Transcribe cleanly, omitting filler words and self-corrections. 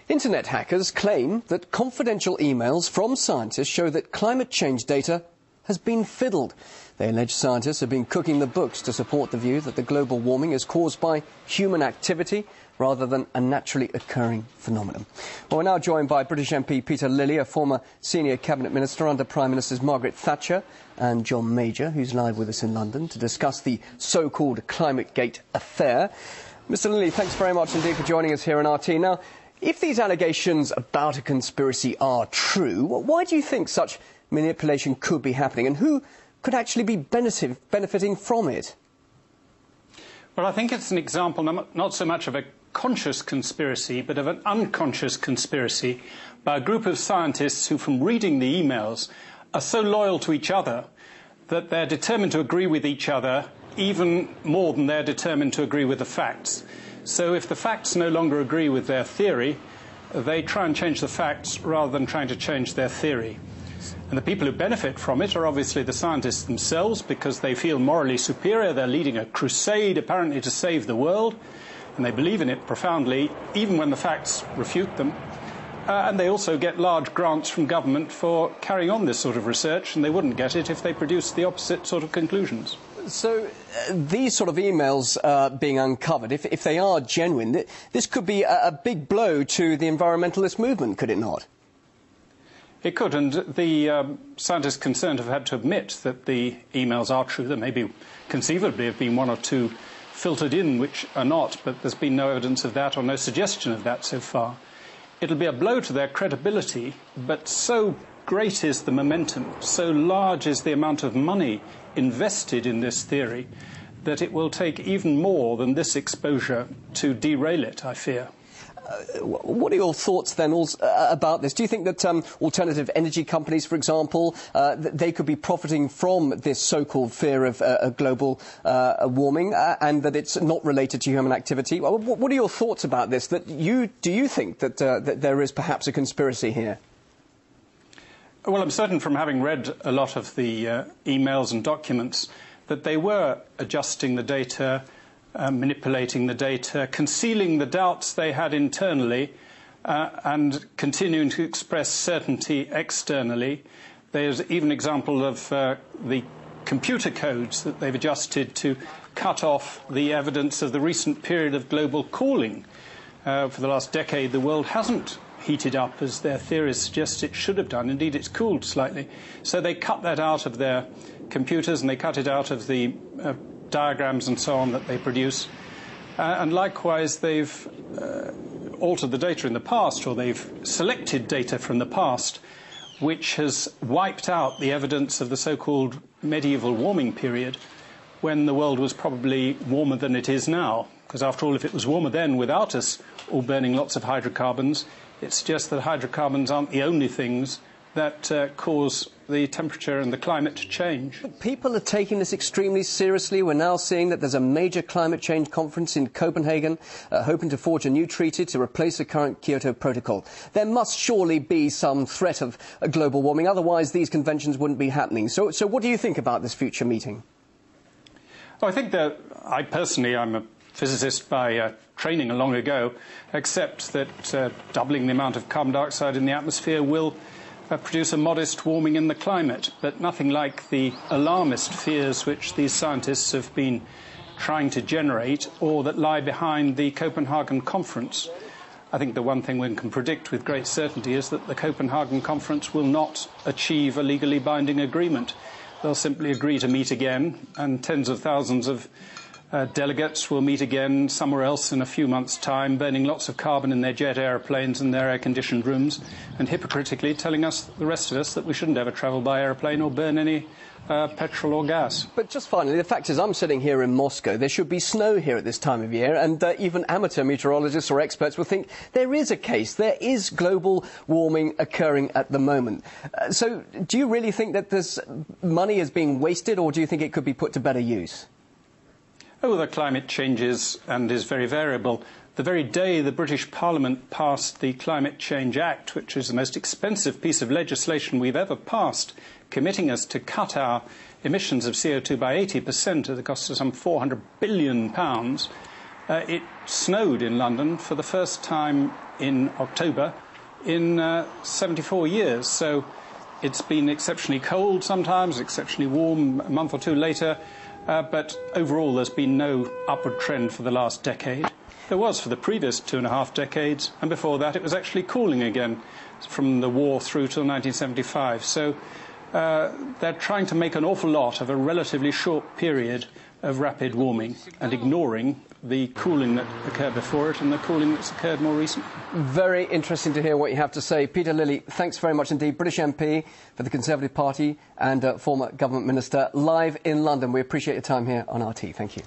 Internet hackers claim that confidential emails from scientists show that climate change data has been fiddled. They allege scientists have been cooking the books to support the view that the global warming is caused by human activity rather than a naturally occurring phenomenon. Well, we're now joined by British MP Peter Lilley, a former senior cabinet minister under Prime Ministers Margaret Thatcher and John Major, who's live with us in London to discuss the so-called Climategate affair. Mr Lilley, thanks very much indeed for joining us here on RT. Now, if these allegations about a conspiracy are true, why do you think such manipulation could be happening, and who could actually be benefiting from it? Well, I think it's an example not so much of a conscious conspiracy, but of an unconscious conspiracy by a group of scientists who, from reading the emails, are so loyal to each other that they're determined to agree with each other even more than they're determined to agree with the facts. So if the facts no longer agree with their theory, they try and change the facts rather than trying to change their theory. And the people who benefit from it are obviously the scientists themselves, because they feel morally superior. They're leading a crusade, apparently, to save the world, and they believe in it profoundly, even when the facts refute them. And they also get large grants from government for carrying on this sort of research, and they wouldn't get it if they produced the opposite sort of conclusions. So these sort of emails being uncovered, if they are genuine, this could be a big blow to the environmentalist movement, could it not? It could, and the scientists concerned have had to admit that the emails are true. There may be, conceivably, have been one or two filtered in which are not, but there's been no evidence of that or no suggestion of that so far. It'll be a blow to their credibility, but so great is the momentum, so large is the amount of money invested in this theory, that it will take even more than this exposure to derail it, I fear. What are your thoughts then about this? Do you think that alternative energy companies, for example, they could be profiting from this so-called fear of global warming and that it's not related to human activity? What are your thoughts about this? Do you think that, that there is perhaps a conspiracy here? Well, I'm certain from having read a lot of the emails and documents that they were adjusting the data, manipulating the data, concealing the doubts they had internally, and continuing to express certainty externally. There's even an example of the computer codes that they've adjusted to cut off the evidence of the recent period of global cooling. For the last decade, the world hasn't heated up as their theories suggest it should have done. Indeed, it's cooled slightly. So they cut that out of their computers, and they cut it out of the diagrams and so on that they produce. And likewise, they've altered the data in the past, or they've selected data from the past, which has wiped out the evidence of the so-called medieval warming period, when the world was probably warmer than it is now. Because after all, if it was warmer then without us all burning lots of hydrocarbons, it suggests that hydrocarbons aren't the only things that cause the temperature and the climate to change. People are taking this extremely seriously. We're now seeing that there's a major climate change conference in Copenhagen, hoping to forge a new treaty to replace the current Kyoto Protocol. There must surely be some threat of global warming, otherwise these conventions wouldn't be happening. So what do you think about this future meeting? Oh, I think that I'm a physicist by training long ago, accept that doubling the amount of carbon dioxide in the atmosphere will produce a modest warming in the climate, but nothing like the alarmist fears which these scientists have been trying to generate, or that lie behind the Copenhagen conference. I think the one thing one can predict with great certainty is that the Copenhagen conference will not achieve a legally binding agreement. They'll simply agree to meet again, and tens of thousands of delegates will meet again somewhere else in a few months' time, burning lots of carbon in their jet aeroplanes and their air-conditioned rooms, and hypocritically telling us, the rest of us, that we shouldn't ever travel by aeroplane or burn any petrol or gas. But just finally, the fact is I'm sitting here in Moscow. There should be snow here at this time of year, and even amateur meteorologists or experts will think there is a case. There is global warming occurring at the moment. So do you really think that this money is being wasted, or do you think it could be put to better use? Oh, the climate changes and is very variable. The very day the British Parliament passed the Climate Change Act, which is the most expensive piece of legislation we've ever passed, committing us to cut our emissions of CO2 by 80% at the cost of some £400 billion, it snowed in London for the first time in October in 74 years. So it's been exceptionally cold sometimes, exceptionally warm a month or two later, but overall there's been no upward trend for the last decade. There was for the previous 2.5 decades, and before that it was actually cooling again from the war through till 1975. So they're trying to make an awful lot of a relatively short period of rapid warming and ignoring the cooling that occurred before it and the cooling that's occurred more recently. Very interesting to hear what you have to say. Peter Lilley, thanks very much indeed. British MP for the Conservative Party and former government minister, live in London. We appreciate your time here on RT. Thank you.